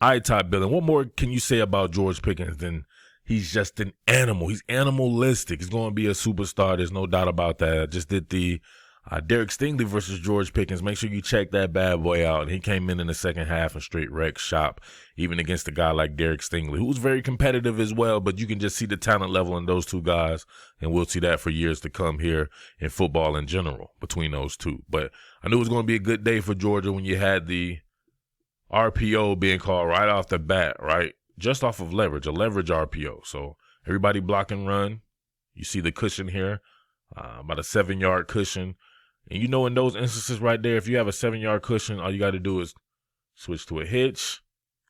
All right, Todd Billin, what more can you say about George Pickens than he's just an animal? He's animalistic. He's going to be a superstar. There's no doubt about that. I just did the Derek Stingley versus George Pickens. Make sure you check that bad boy out. And he came in the second half and straight wreck shop, even against a guy like Derek Stingley, who's very competitive as well. But you can just see the talent level in those two guys, and we'll see that for years to come here in football in general between those two. But I knew it was going to be a good day for Georgia when you had the RPO being called right off the bat, right? Just off of leverage, a leverage RPO. So everybody block and run. You see the cushion here, about a 7-yard cushion. And you know, in those instances right there, if you have a 7-yard cushion, all you got to do is switch to a hitch,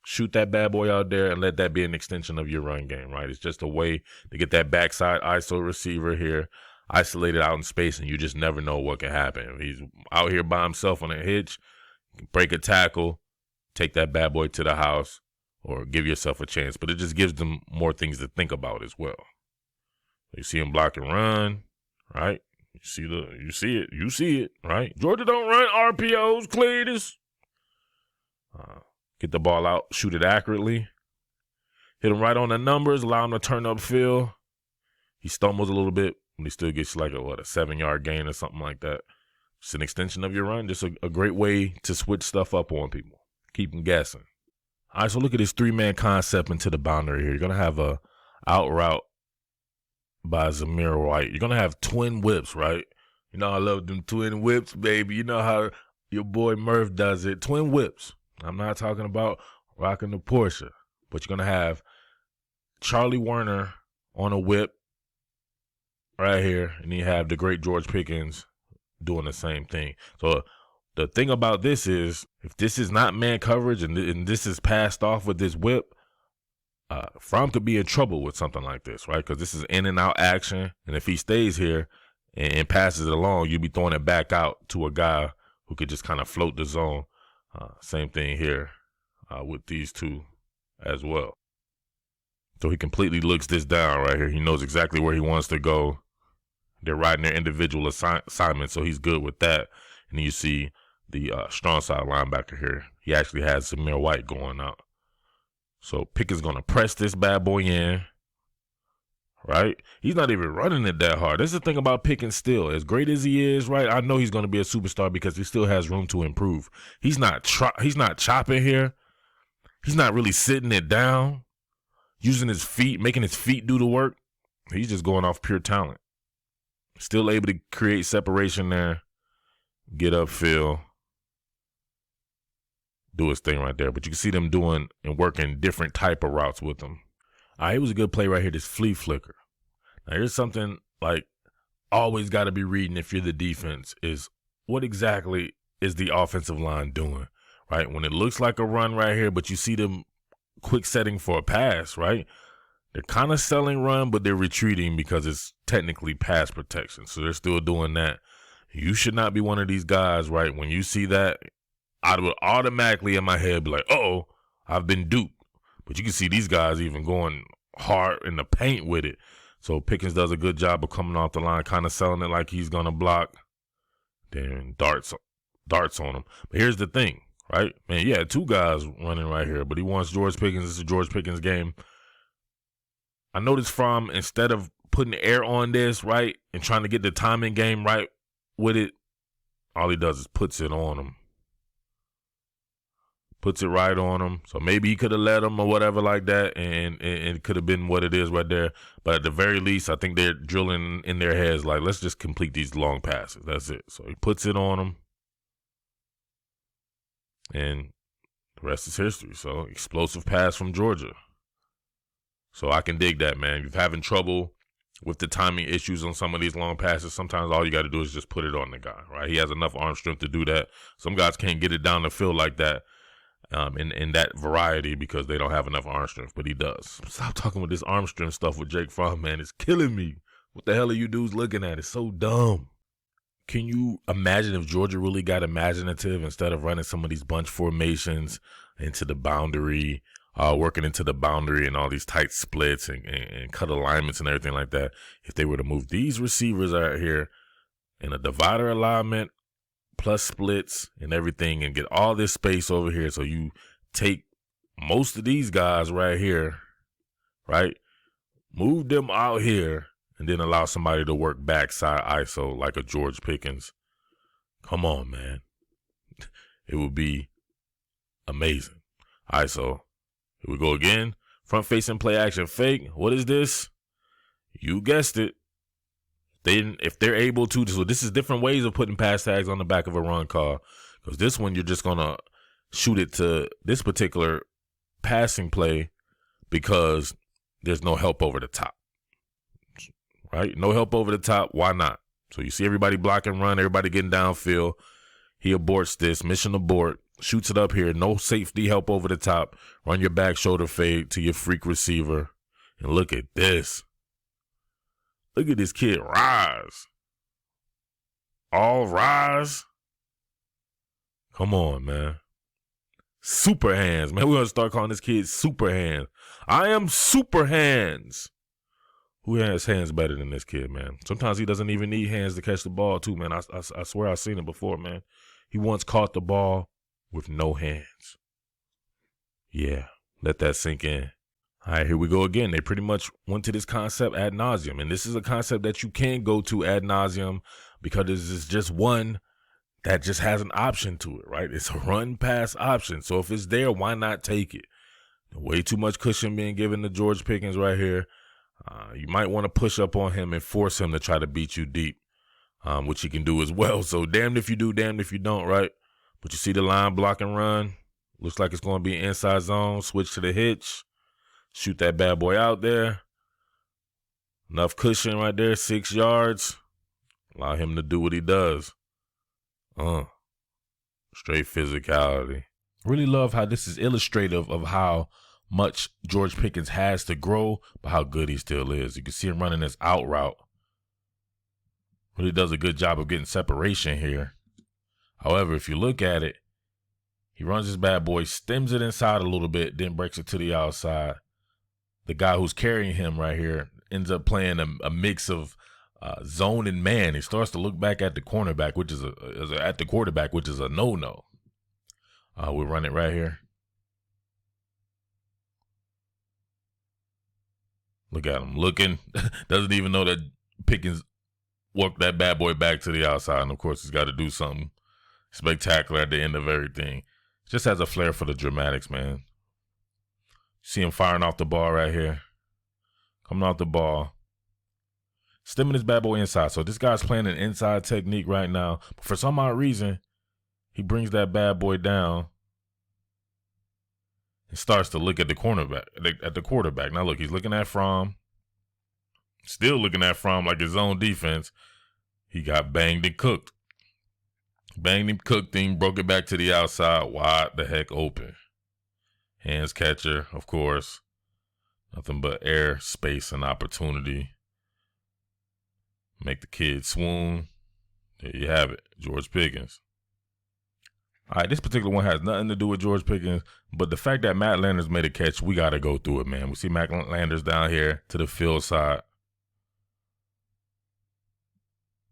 shoot that bad boy out there, and let that be an extension of your run game, right? It's just a way to get that backside ISO receiver here isolated out in space, and you just never know what can happen. If he's out here by himself on a hitch, you can break a tackle, take that bad boy to the house, or give yourself a chance. But it just gives them more things to think about as well. You see him block and run, right? You see it, right? Georgia don't run RPOs, Cletus. Get the ball out, shoot it accurately. Hit him right on the numbers, allow him to turn upfield. He stumbles a little bit, but he still gets like a 7-yard gain or something like that. It's an extension of your run. Just a great way to switch stuff up on people. Keep them guessing. All right, so look at this 3-man concept into the boundary here. You're going to have a out route by Zamir White. You're going to have twin whips, right? You know I love them twin whips, baby. You know how your boy Murf does it. Twin whips. I'm not talking about rocking the Porsche, but you're going to have Charlie Werner on a whip right here, and you have the great George Pickens doing the same thing. So the thing about this is, if this is not man coverage and this is passed off with this whip, Fromm could be in trouble with something like this, right? Because this is in and out action, and if he stays here and passes it along, you'd be throwing it back out to a guy who could just kind of float the zone. Same thing here with these two as well. So he completely looks this down right here. He knows exactly where he wants to go. They're riding their individual assignments, so he's good with that. And you see the strong side linebacker here. He actually has Zamir White going out. So Pickens going to press this bad boy in, right? He's not even running it that hard. That's the thing about Pickens still. As great as he is, right, I know he's going to be a superstar because he still has room to improve. He's not chopping here. He's not really sitting it down, using his feet, making his feet do the work. He's just going off pure talent. Still able to create separation there, get upfield, do his thing right there. But you can see them doing and working different type of routes with him. All right, it was a good play right here, this flea flicker. Now, here's something like always got to be reading if you're the defense is what exactly is the offensive line doing, right? When it looks like a run right here, but you see them quick setting for a pass, right? They're kind of selling run, but they're retreating because it's technically pass protection. So they're still doing that. You should not be one of these guys, right? When you see that, I would automatically in my head be like, uh-oh, I've been duped. But you can see these guys even going hard in the paint with it. So Pickens does a good job of coming off the line, kind of selling it like he's going to block. Then darts on him. But here's the thing, right? Man, yeah, two guys running right here, but he wants George Pickens. This is a George Pickens game. I noticed Fromm, instead of putting air on this, right, and trying to get the timing game right with it, all he does is puts it on him. Puts it right on him. So maybe he could have let him or whatever like that, and it could have been what it is right there. But at the very least, I think they're drilling in their heads like, let's just complete these long passes. That's it. So he puts it on him, and the rest is history. So explosive pass from Georgia. So I can dig that, man. If you're having trouble with the timing issues on some of these long passes, sometimes all you got to do is just put it on the guy, right? He has enough arm strength to do that. Some guys can't get it down the field like that in that variety because they don't have enough arm strength, but he does. Stop talking with this arm strength stuff with Jake Fromm, man. It's killing me. What the hell are you dudes looking at? It's so dumb. Can you imagine if Georgia really got imaginative instead of running some of these bunch formations into the boundary, working into the boundary and all these tight splits and cut alignments and everything like that? If they were to move these receivers out here in a divider alignment plus splits and everything and get all this space over here, so you take most of these guys right here, right, move them out here and then allow somebody to work backside ISO like a George Pickens. Come on, man. It would be amazing. All right, so here we go again. Front-facing play action fake. What is this? You guessed it. If they're able to, so this is different ways of putting pass tags on the back of a run call. Because this one, you're just going to shoot it to this particular passing play because there's no help over the top. Right? No help over the top. Why not? So you see everybody block and run, everybody getting downfield. He aborts this. Mission abort. Shoots it up here. No safety help over the top. Run your back shoulder fade to your freak receiver. And look at this. Look at this kid rise. All rise. Come on, man. Super hands, man. We're going to start calling this kid Super Hands. I am Super Hands. Who has hands better than this kid, man? Sometimes he doesn't even need hands to catch the ball, too, man. I swear I've seen it before, man. He once caught the ball with no hands. Yeah, let that sink in. All right, here we go again. They pretty much went to this concept ad nauseum, and this is a concept that you can go to ad nauseum because it's just one that just has an option to it, right? It's a run-pass option. So if it's there, why not take it? Way too much cushion being given to George Pickens right here. You might want to push up on him and force him to try to beat you deep, which he can do as well. So damned if you do, damned if you don't, right? But you see the line block and run. Looks like it's going to be inside zone. Switch to the hitch. Shoot that bad boy out there. Enough cushion right there, 6 yards. Allow him to do what he does. Straight physicality. Really love how this is illustrative of how much George Pickens has to grow, but how good he still is. You can see him running this out route. Really does a good job of getting separation here. However, if you look at it, he runs his bad boy, stems it inside a little bit, then breaks it to the outside. The guy who's carrying him right here ends up playing a mix of zone and man. He starts to look back at the cornerback, which is at the quarterback, which is a no-no. We'll run it right here. Look at him looking. Doesn't even know that Pickens worked that bad boy back to the outside. And, of course, he's got to do something spectacular at the end of everything. Just has a flair for the dramatics, man. See him firing off the ball right here. Coming off the ball. Stemming his bad boy inside. So this guy's playing an inside technique right now. But for some odd reason, he brings that bad boy down and starts to look at the cornerback, at the quarterback. Now look, he's looking at Fromm. Still looking at Fromm like his own defense. He got banged and cooked. Banged him, cooked him, broke it back to the outside, wide the heck open. Hands catcher, of course. Nothing but air, space, and opportunity. Make the kid swoon. There you have it, George Pickens. All right, this particular one has nothing to do with George Pickens, but the fact that Matt Landers made a catch, we got to go through it, man. We see Matt Landers down here to the field side.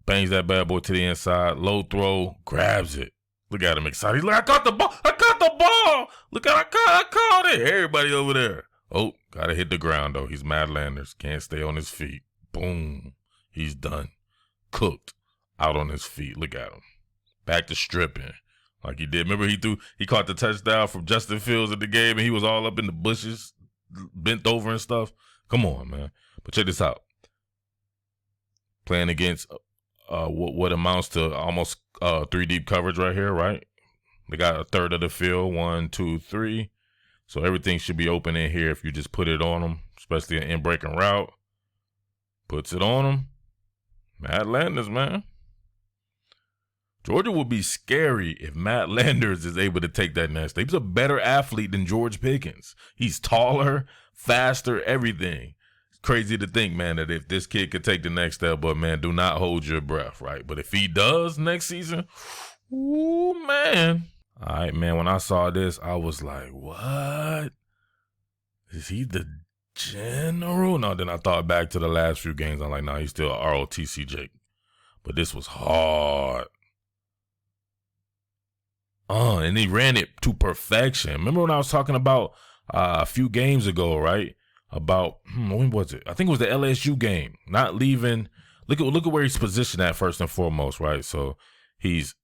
Bangs that bad boy to the inside. Low throw, grabs it. Look at him excited. He's like, I caught the ball. I caught the ball. Look at I caught it. Everybody over there. Oh, got to hit the ground, though. He's Matt Landers. Can't stay on his feet. Boom. He's done. Cooked. Out on his feet. Look at him. Back to stripping like he did. Remember he caught the touchdown from Justin Fields in the game and he was all up in the bushes, bent over and stuff. Come on, man. But check this out. Playing against what amounts to almost 3 deep coverage right here, right? They got a third of the field, 1, 2, 3. So everything should be open in here if you just put it on them, especially an in-breaking route. Puts it on them. Matt Landers, man. Georgia would be scary if Matt Landers is able to take that next step. He's a better athlete than George Pickens. He's taller, faster, everything. It's crazy to think, man, that if this kid could take the next step, but, man, do not hold your breath, right? But if he does next season, ooh, man. All right, man, when I saw this, I was like, what? Is he the general? No, then I thought back to the last few games. I'm like, no, he's still ROTC Jake. But this was hard. And he ran it to perfection. Remember when I was talking about a few games ago, right? About when was it? I think it was the LSU game. Not leaving. Look at where he's positioned at first and foremost, right? So he's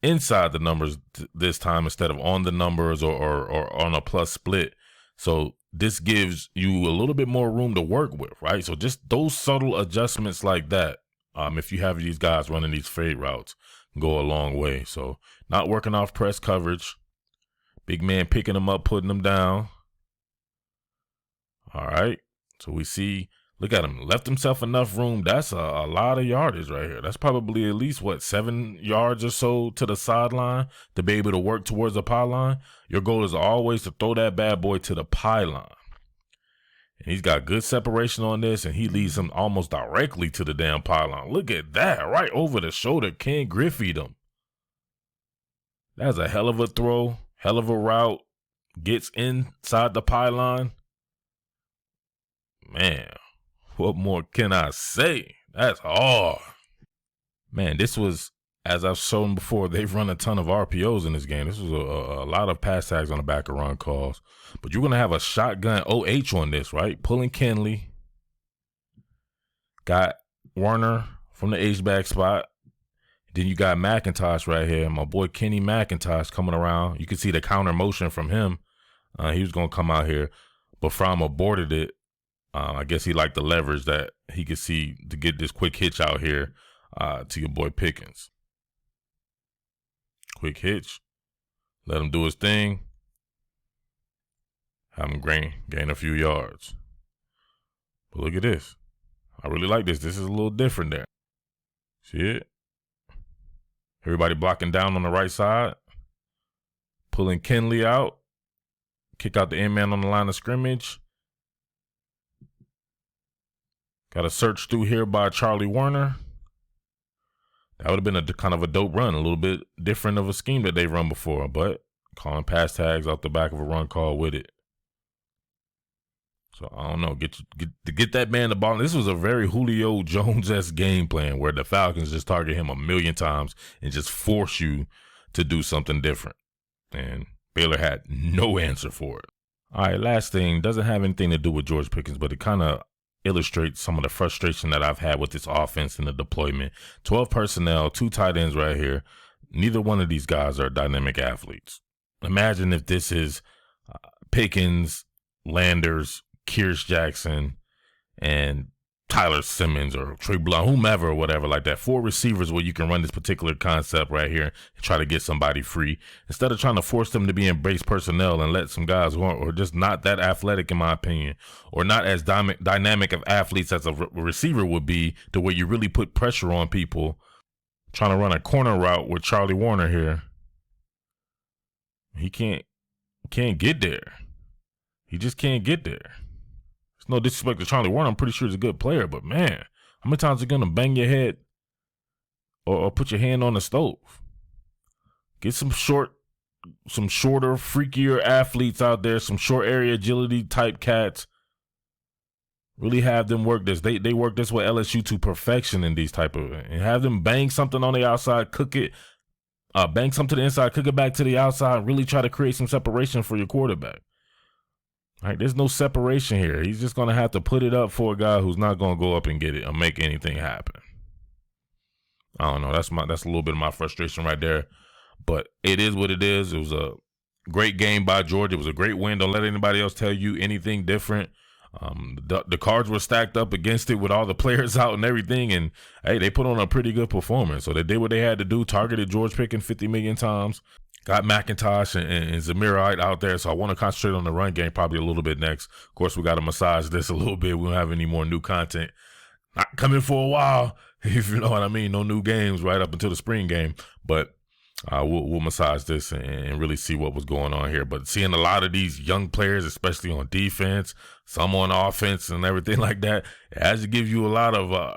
inside the numbers this time instead of on the numbers or on a plus split. So this gives you a little bit more room to work with, right? So just those subtle adjustments like that, if you have these guys running these fade routes, go a long way. So not working off press coverage, big man picking them up, putting them down. All right. So we see, look at him, left himself enough room. That's a lot of yardage right here. That's probably at least, 7 yards or so to the sideline to be able to work towards the pylon. Your goal is always to throw that bad boy to the pylon. And he's got good separation on this, and he leads him almost directly to the damn pylon. Look at that, right over the shoulder. Ken Griffied him. That's a hell of a throw, hell of a route. Gets inside the pylon. Man, what more can I say? That's hard. Man, this was, as I've shown before, they've run a ton of RPOs in this game. This was a lot of pass tags on the back of run calls. But you're going to have a shotgun OH on this, right? Pulling Kenley. Got Werner from the H-back spot. Then you got McIntosh right here. My boy Kenny McIntosh coming around. You can see the counter motion from him. He was going to come out here. But Fromm aborted it. I guess he liked the leverage that he could see to get this quick hitch out here to your boy Pickens. Quick hitch. Let him do his thing. Have him gain a few yards. But look at this. I really like this. This is a little different there. See it? Everybody blocking down on the right side. Pulling Kenley out. Kick out the end man on the line of scrimmage. Got a search through here by Charlie Werner. That would have been a kind of a dope run, a little bit different of a scheme that they've run before, but calling pass tags off the back of a run call with it. So I don't know, get that man the ball. This was a very Julio Jones-esque game plan where the Falcons just target him a million times and just force you to do something different. And Baylor had no answer for it. All right, last thing, doesn't have anything to do with George Pickens, but it kind of illustrates some of the frustration that I've had with this offense and the deployment. 12 personnel, 2 tight ends right here. Neither one of these guys are dynamic athletes. Imagine if this is Pickens, Landers, Kearse Jackson, and Tyler Simmons or Trey Blount, whomever or whatever like that. 4 receivers where you can run this particular concept right here and try to get somebody free. Instead of trying to force them to be in base personnel and let some guys who are just not that athletic, in my opinion, or not as dynamic of athletes as a receiver would be, to where you really put pressure on people. Trying to run a corner route with Charlie Werner here. He can't get there. He just can't get there. No disrespect to Charlie Warner, I'm pretty sure he's a good player, but man, how many times are you gonna bang your head or put your hand on the stove? Get some shorter, freakier athletes out there, some short area agility type cats. Really have them work this. They work this with LSU to perfection in these type of, and have them bang something on the outside, cook it, bang something to the inside, cook it back to the outside, really try to create some separation for your quarterback. Right, there's no separation here. He's just going to have to put it up for a guy who's not going to go up and get it or make anything happen. I don't know. That's a little bit of my frustration right there. But it is what it is. It was a great game by Georgia. It was a great win. Don't let anybody else tell you anything different. The cards were stacked up against it with all the players out and everything. And, hey, they put on a pretty good performance. So they did what they had to do, targeted George Pickens 50 million times. Got McIntosh and Zamir White out there, so I want to concentrate on the run game probably a little bit next. Of course, we got to massage this a little bit. We don't have any more new content. Not coming for a while, if you know what I mean. No new games right up until the spring game. But we'll massage this and really see what was going on here. But seeing a lot of these young players, especially on defense, some on offense and everything like that, it has to give you a lot of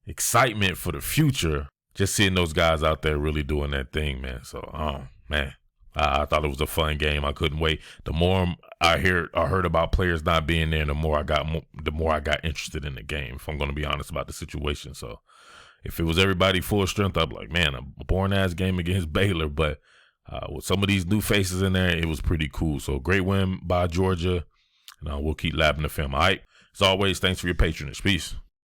excitement for the future. Just seeing those guys out there really doing that thing, man. So, man, I thought it was a fun game. I couldn't wait. The more I heard about players not being there, the more I got interested in the game, if I'm going to be honest about the situation. So if it was everybody full strength, I'd be like, man, a boring-ass game against Baylor. But with some of these new faces in there, it was pretty cool. So great win by Georgia. and we'll keep labbing the film. All right. As always, thanks for your patronage. Peace.